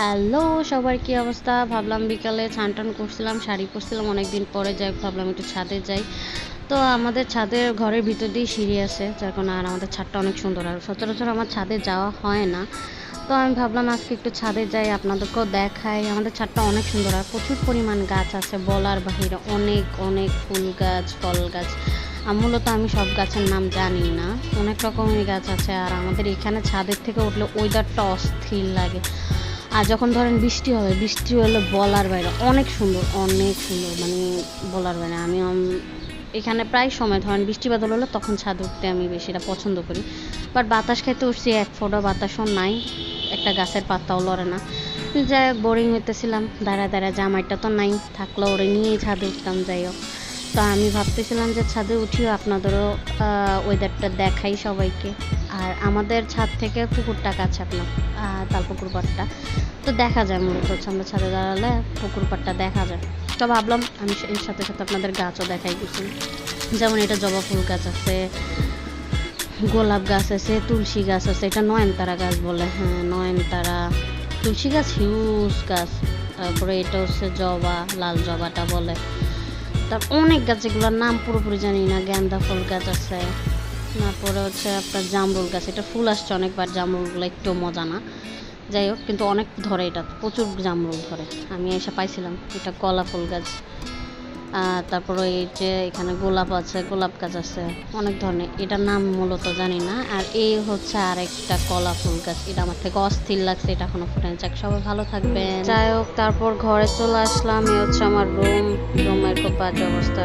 Hello সবার কি অবস্থা? ভাবলাম বিকালে স্নান টান করছিলাম, শাড়ি পরছিলাম অনেকদিন পরে, যাই ভাবলাম একটু ছাদে যাই। তো আমাদের ছাদের ঘরের ভিতর দিয়ে সিঁড়ি আছে, যার কারণে আর আমাদের ছাদটা অনেক সুন্দর, আর সচরাচর আমার ছাদে যাওয়া হয় না। তো আমি ভাবলাম আজকে একটু ছাদে যাই, আপনাদেরকেও দেখাই। আমাদের ছাদটা অনেক সুন্দর আর প্রচুর পরিমাণ গাছ আছে, বলার বাহিরে অনেক অনেক ফুল গাছ, ফল গাছ। মূলত আমি সব গাছের নাম জানি না, অনেক রকমের গাছ আছে। আর আমাদের এখানে ছাদের থেকে উঠলে ওয়েদারটা অস্থির লাগে। আর যখন ধরেন বৃষ্টি হবে, বৃষ্টি হলে বলার বাইরে অনেক সুন্দর, অনেক সুন্দর, মানে বলার বাইরে। আমি এখানে প্রায় সময় ধরেন বৃষ্টি বাদল হলে তখন ছাদে উঠতে আমি বেশিটা পছন্দ করি। বাট বাতাস খেতে উঠছি, এক ফোঁটা বাতাসও নাই, একটা গাছের পাতাও লড়ে না। যাই হোক, বোরিং হইতেছিলাম, দাঁড়ায় দাঁড়ায়, জামাইটা তো নাই, থাকলে ওরে নিয়েই ছাদে উঠতাম। যাই হোক, তো আমি ভাবতেছিলাম যে ছাদে উঠিও আপনাদেরও ওয়েদারটা দেখাই সবাইকে। আর আমাদের ছাদ থেকে পুকুরটা কাছে, আপনার তালপুকুর পাড়টা তো দেখা যায়। মূলত হচ্ছে আমরা ছাদে দাঁড়ালে পুকুর পাড়টা দেখা যায়। তো ভাবলাম আমি এর সাথে সাথে আপনাদের গাছও দেখাই কিছু। যেমন এটা জবা ফুল গাছ আছে, গোলাপ গাছ আছে, তুলসী গাছ আছে, এটা নয়নতারা গাছ বলে, হ্যাঁ নয়নতারা। তুলসী গাছ হিউজ গাছ। তারপরে এটা হচ্ছে জবা, লাল জবাটা বলে। তারপর অনেক গাছ, এগুলোর নাম পুরোপুরি জানি না। গেন্দা ফুল গাছ আছে। তারপরে হচ্ছে আপনার জামরুল গাছ, এটা ফুল আসছে অনেকবার, জামরুলগুলো একটু মজা না। যাই হোক, কিন্তু অনেক ধরে, এটা প্রচুর জামরুল ধরে। আমি এসে পাইছিলাম। এটা কলা ফুল গাছ। তারপরে এই যে এখানে গোলাপ আছে, গোলাপ গাছ আছে অনেক ধরনের, এটার নাম মূলত জানি না। আর এই হচ্ছে আরেকটা কলা ফুল গাছ, এটা আমার থেকে অস্থির লাগছে, এটা এখনো ফুটেনি। যাক, সবাই ভালো থাকবেন। যাই হোক, তারপর ঘরে চলে আসলাম। এই হচ্ছে আমার রুমের খুব বাজে অবস্থা।